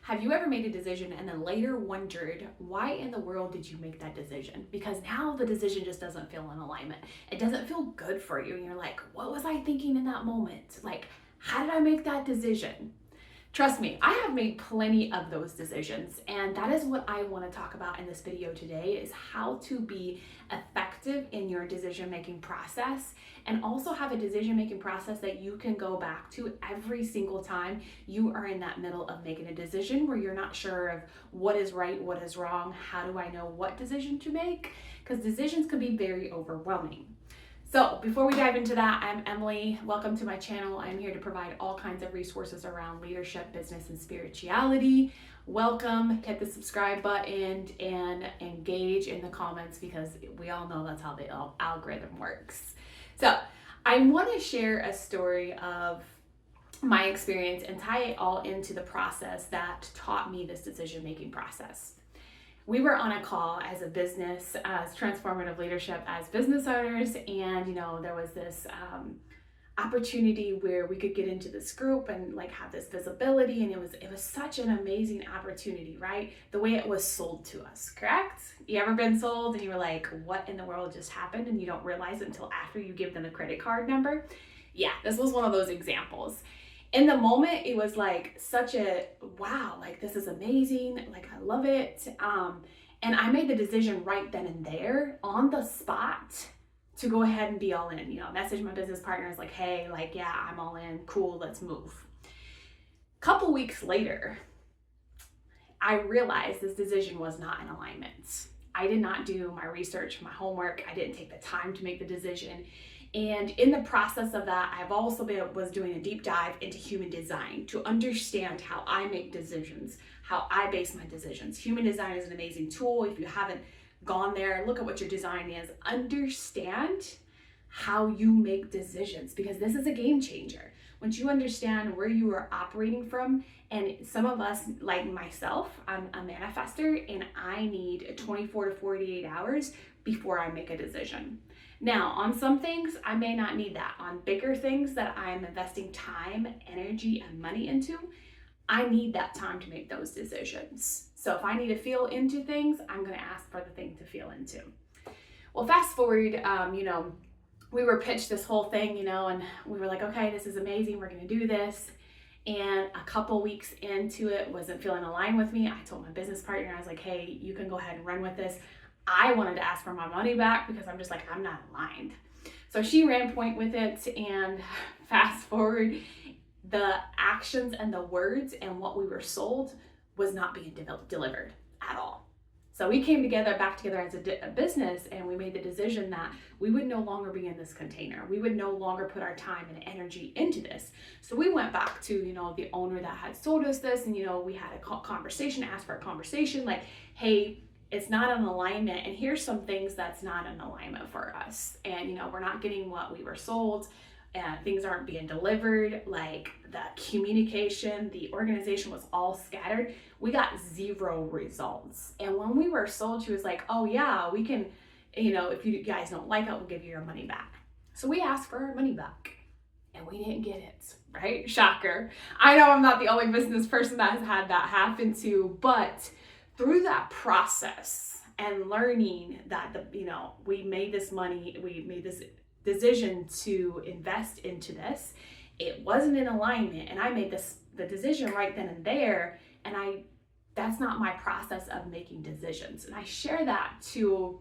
Have you ever made a decision and then later wondered why in the world did you make that decision? Because now the decision just doesn't feel in alignment. It doesn't feel good for you. And you're like, what was I thinking in that moment? Like, how did I make that decision? Trust me, I have made plenty of those decisions, and that is what I want to talk about in this video today, is how to be effective in your decision-making process and also have a decision-making process that you can go back to every single time you are in that middle of making a decision where you're not sure of what is right, what is wrong, how do I know what decision to make? Because decisions can be very overwhelming. So before we dive into that, I'm Emily. Welcome to my channel. I'm here to provide all kinds of resources around leadership, business, and spirituality. Welcome. Hit the subscribe button and engage in the comments because we all know that's how the algorithm works. So I want to share a story of my experience and tie it all into the process that taught me this decision-making process. We were on a call as a business, as transformative leadership, as business owners, and there was this opportunity where we could get into this group and like have this visibility, and it was such an amazing opportunity, right? The way it was sold to us, correct? You ever been sold and you were like, what in the world just happened? And you don't realize it until after you give them a credit card number. Yeah, this was one of those examples. In the moment, it was like such a wow, like this is amazing, like I love it. And I made the decision right then and there on the spot to go ahead and be all in. Message my business partners like, hey, like, yeah, I'm all in, cool, let's move. Couple weeks later, I realized this decision was not in alignment. I did not do my research, my homework. I didn't take the time to make the decision. And in the process of that, I've also was doing a deep dive into human design to understand how I make decisions, how I base my decisions. Human design is an amazing tool. If you haven't gone there, look at what your design is. Understand how you make decisions, because this is a game changer. Once you understand where you are operating from, and some of us, like myself, I'm a manifester, and I need 24 to 48 hours before I make a decision. Now, on some things, I may not need that. On bigger things that I'm investing time, energy, and money into, I need that time to make those decisions. So if I need to feel into things, I'm going to ask for the thing to feel into. Well, fast forward, we were pitched this whole thing, and we were like, okay, this is amazing. We're going to do this. And a couple weeks into it, wasn't feeling aligned with me. I told my business partner, I was like, hey, you can go ahead and run with this. I wanted to ask for my money back because I'm just like, I'm not aligned. So she ran point with it, and fast forward, the actions and the words and what we were sold was not being delivered at all. So we came back together as a business, and we made the decision that we would no longer be in this container. We would no longer put our time and energy into this. So we went back to, the owner that had sold us this, and, we had a conversation, asked for a conversation like, hey, it's not an alignment, and here's some things that's not an alignment for us. And, we're not getting what we were sold, and things aren't being delivered, like the communication, the organization was all scattered. We got 0 results. And when we were sold, she was like, oh yeah, we can, if you guys don't like it, we'll give you your money back. So we asked for our money back, and we didn't get it, right? Shocker. I know I'm not the only business person that has had that happen to, but through that process and learning that we made this money, we made this decision to invest into this, it wasn't in alignment, and I made the decision right then and there, and that's not my process of making decisions. And I share that to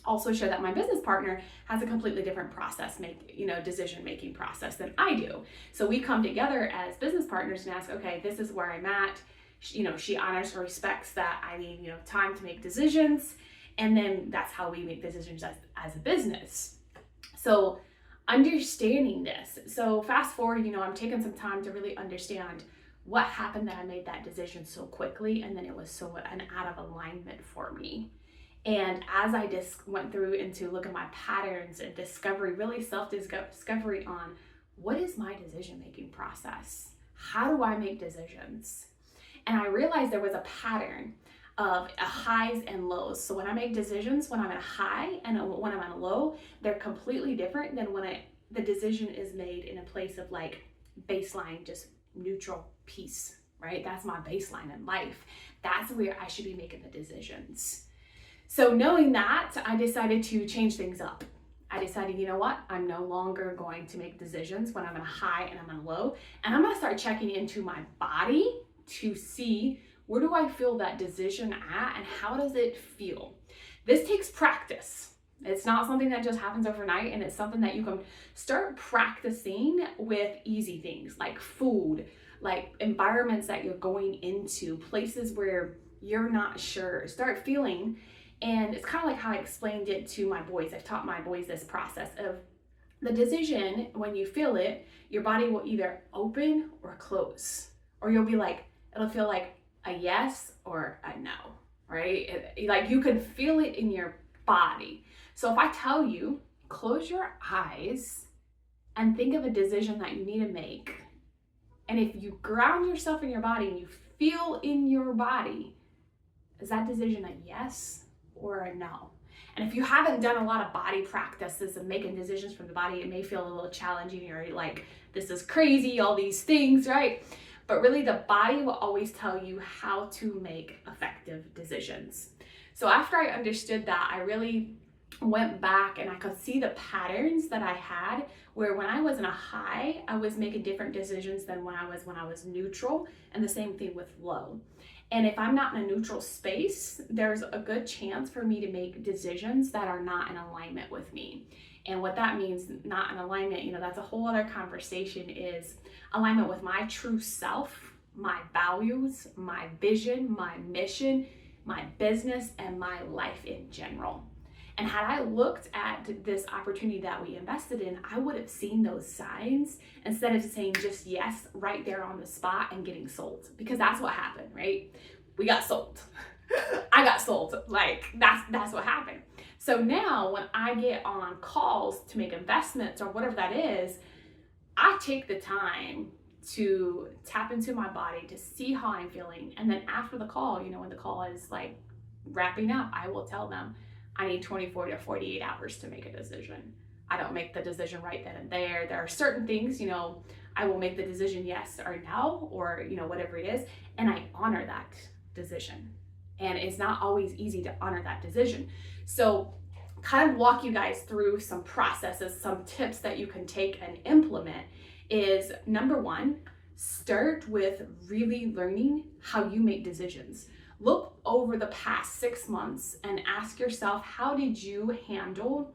also share that my business partner has a completely different process, decision making process than I do. So we come together as business partners and ask, okay, this is where I'm at. She honors and respects that I need, time to make decisions. And then that's how we make decisions as a business. So understanding this. So fast forward, I'm taking some time to really understand what happened that I made that decision so quickly. And then it was so out of alignment for me. And as I just went through into look at my patterns and discovery, really self-discovery on what is my decision-making process? How do I make decisions? And I realized there was a pattern of highs and lows. So when I make decisions, when I'm at a high and when I'm at a low, they're completely different than when the decision is made in a place of like baseline, just neutral peace, right? That's my baseline in life. That's where I should be making the decisions. So knowing that, I decided to change things up. I decided, you know what? I'm no longer going to make decisions when I'm in a high and I'm in a low. And I'm going to start checking into my body to see where do I feel that decision at and how does it feel? This takes practice. It's not something that just happens overnight, and it's something that you can start practicing with easy things like food, like environments that you're going into, places where you're not sure. Start feeling. And it's kind of like how I explained it to my boys. I've taught my boys this process of the decision. When you feel it, your body will either open or close, or you'll be like, it'll feel like a yes or a no, right? Like you can feel it in your body. So if I tell you, close your eyes and think of a decision that you need to make, and if you ground yourself in your body and you feel in your body, is that decision a yes or a no? And if you haven't done a lot of body practices of making decisions from the body, it may feel a little challenging. You're like, this is crazy, all these things, right? But really the body will always tell you how to make effective decisions. So after I understood that, I really went back and I could see the patterns that I had, where when I was in a high, I was making different decisions than when I was neutral, and the same thing with low. And if I'm not in a neutral space, there's a good chance for me to make decisions that are not in alignment with me. And what that means, not in alignment, that's a whole other conversation, is alignment with my true self, my values, my vision, my mission, my business, and my life in general. And had I looked at this opportunity that we invested in, I would have seen those signs instead of saying just yes right there on the spot and getting sold. Because that's what happened, right? We got sold. I got sold. Like that's what happened. So now when I get on calls to make investments or whatever that is, I take the time to tap into my body to see how I'm feeling. And then after the call, when the call is like wrapping up, I will tell them, I need 24 to 48 hours to make a decision. I don't make the decision right then and there. There are certain things, I will make the decision yes or no, or, whatever it is, and I honor that decision. And it's not always easy to honor that decision. So kind of walk you guys through some processes, some tips that you can take and implement is, number one, start with really learning how you make decisions. Look over the past 6 months and ask yourself, how did you handle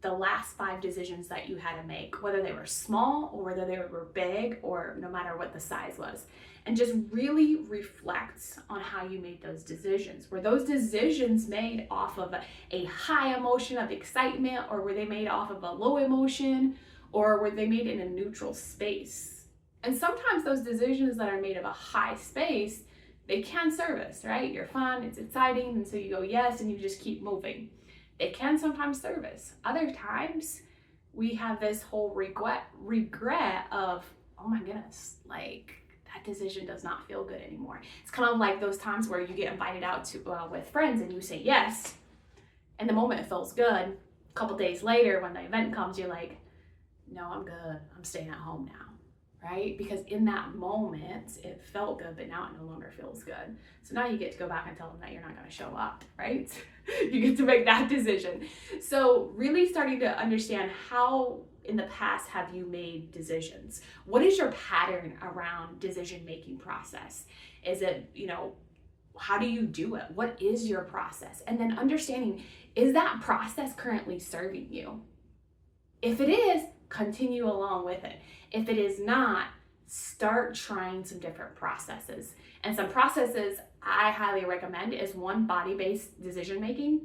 the last 5 decisions that you had to make, whether they were small or whether they were big, or no matter what the size was. And just really reflect on how you made those decisions. Were those decisions made off of a high emotion of excitement, or were they made off of a low emotion, or were they made in a neutral space? And sometimes those decisions that are made of a high space, they can serve us, right? You're fun, it's exciting, and so you go yes, and you just keep moving. They can sometimes serve us. Other times, we have this whole regret of, oh my goodness, like that decision does not feel good anymore. It's kind of like those times where you get invited out to with friends and you say yes, and the moment it feels good. A couple days later, when the event comes, you're like, no, I'm good. I'm staying at home now. Right? Because in that moment, it felt good, but now it no longer feels good. So now you get to go back and tell them that you're not going to show up, right? You get to make that decision. So really starting to understand, how in the past have you made decisions? What is your pattern around decision-making process? Is it, how do you do it? What is your process? And then understanding, is that process currently serving you? If it is, continue along with it. If it is not, start trying some different processes. And some processes I highly recommend is one, body-based decision making.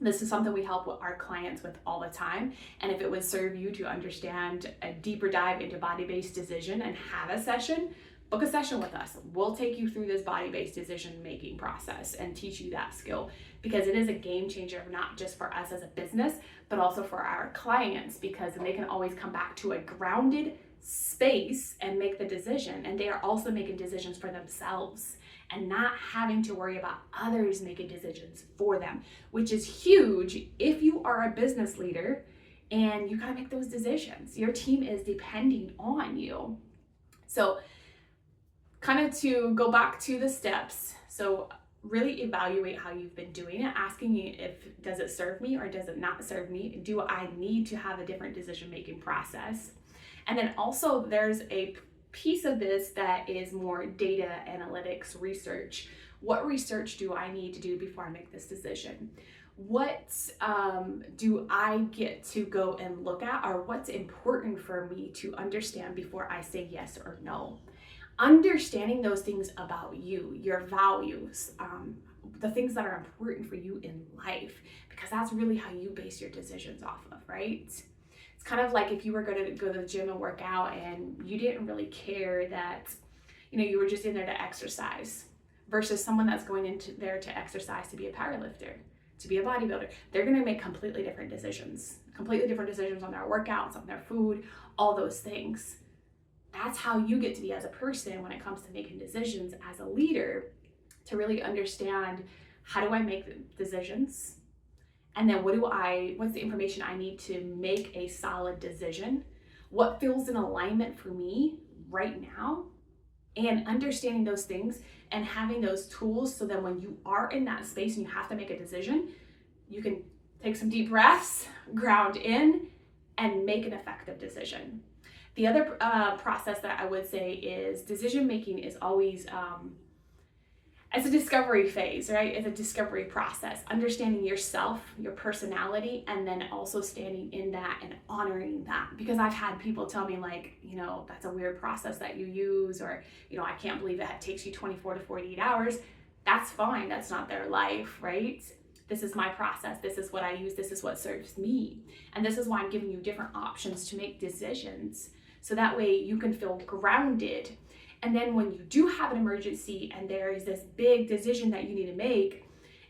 This is something we help our clients with all the time. And if it would serve you to understand a deeper dive into body-based decision and have a session, book a session with us. We'll take you through this body-based decision-making process and teach you that skill, because it is a game changer, not just for us as a business, but also for our clients, because then they can always come back to a grounded space and make the decision. And they are also making decisions for themselves and not having to worry about others making decisions for them, which is huge if you are a business leader and you gotta make those decisions. Your team is depending on you. So kind of to go back to the steps. So really evaluate how you've been doing it, asking you if does it serve me or does it not serve me? Do I need to have a different decision-making process? And then also there's a piece of this that is more data analytics research. What research do I need to do before I make this decision? What do I get to go and look at, or what's important for me to understand before I say yes or no? Understanding those things about you, your values, the things that are important for you in life, because that's really how you base your decisions off of, right? It's kind of like if you were going to go to the gym and work out and you didn't really care that, you were just in there to exercise, versus someone that's going into there to exercise to be a powerlifter, to be a bodybuilder. They're going to make completely different decisions on their workouts, on their food, all those things. That's how you get to be as a person when it comes to making decisions as a leader, to really understand, how do I make decisions? And then what's the information I need to make a solid decision? What feels in alignment for me right now? And understanding those things and having those tools so that when you are in that space and you have to make a decision, you can take some deep breaths, ground in, and make an effective decision. The other process that I would say is decision making is always, it's a discovery phase, right? It's a discovery process, understanding yourself, your personality, and then also standing in that and honoring that. Because I've had people tell me like, that's a weird process that you use, or, I can't believe it takes you 24 to 48 hours. That's fine. That's not their life, right? This is my process. This is what I use. This is what serves me. And this is why I'm giving you different options to make decisions. So that way you can feel grounded. And then when you do have an emergency and there is this big decision that you need to make,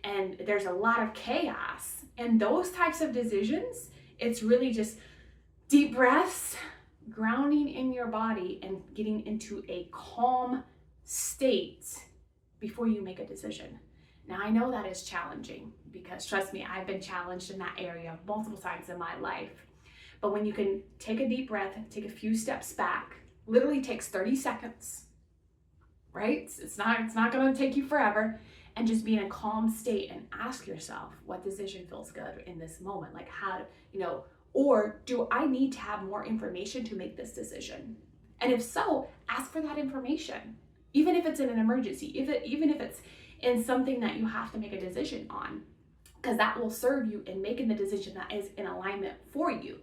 and there's a lot of chaos, and those types of decisions, it's really just deep breaths, grounding in your body, and getting into a calm state before you make a decision. Now, I know that is challenging, because trust me, I've been challenged in that area multiple times in my life. But when you can take a deep breath, take a few steps back, literally takes 30 seconds, right? It's not going to take you forever, and just be in a calm state and ask yourself, what decision feels good in this moment? Like or do I need to have more information to make this decision? And if so, ask for that information, even if it's in an emergency, even if it's in something that you have to make a decision on, because that will serve you in making the decision that is in alignment for you.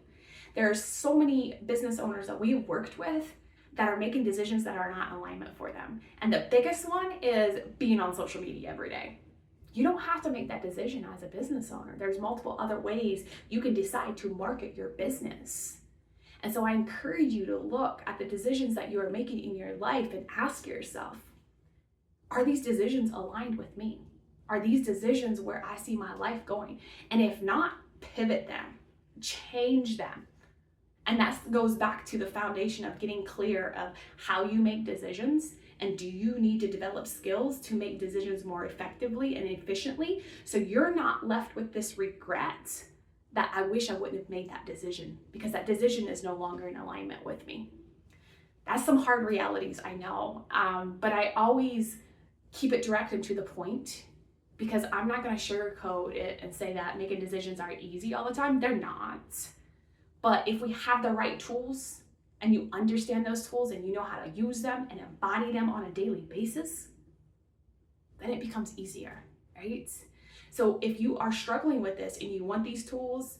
There are so many business owners that we've worked with that are making decisions that are not in alignment for them. And the biggest one is being on social media every day. You don't have to make that decision as a business owner. There's multiple other ways you can decide to market your business. And so I encourage you to look at the decisions that you are making in your life and ask yourself, are these decisions aligned with me? Are these decisions where I see my life going? And if not, pivot them, change them. And that goes back to the foundation of getting clear of how you make decisions, and do you need to develop skills to make decisions more effectively and efficiently, so you're not left with this regret that I wish I wouldn't have made that decision because that decision is no longer in alignment with me. That's some hard realities, I know, but I always keep it direct and to the point, because I'm not going to sugarcoat it and say that making decisions are easy all the time. They're not. But if we have the right tools and you understand those tools and you know how to use them and embody them on a daily basis, then it becomes easier, right? So if you are struggling with this and you want these tools,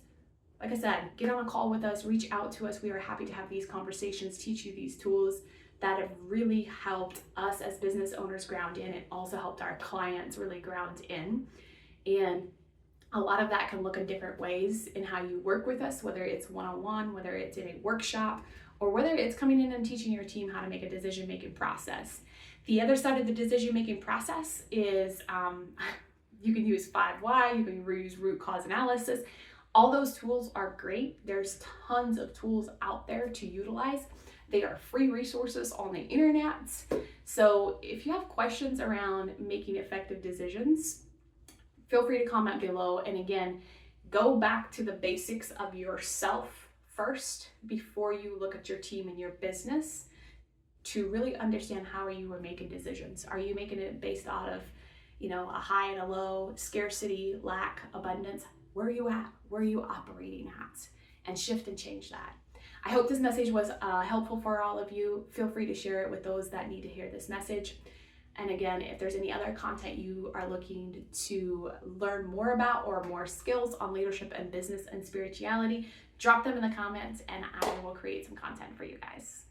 like I said, get on a call with us, reach out to us. We are happy to have these conversations, teach you these tools that have really helped us as business owners ground in, and also helped our clients really ground in. And a lot of that can look in different ways in how you work with us, whether it's one-on-one, whether it's in a workshop, or whether it's coming in and teaching your team how to make a decision-making process. The other side of the decision-making process is you can use 5 Why, you can use root cause analysis. All those tools are great. There's tons of tools out there to utilize. They are free resources on the internet. So if you have questions around making effective decisions, feel free to comment below. And again, go back to the basics of yourself first before you look at your team and your business, to really understand how you are making decisions. Are you making it based out of, a high and a low, scarcity, lack, abundance? Where are you at? Where are you operating at? And shift and change that. I hope this message was helpful for all of you. Feel free to share it with those that need to hear this message. And again, if there's any other content you are looking to learn more about or more skills on leadership and business and spirituality, drop them in the comments and I will create some content for you guys.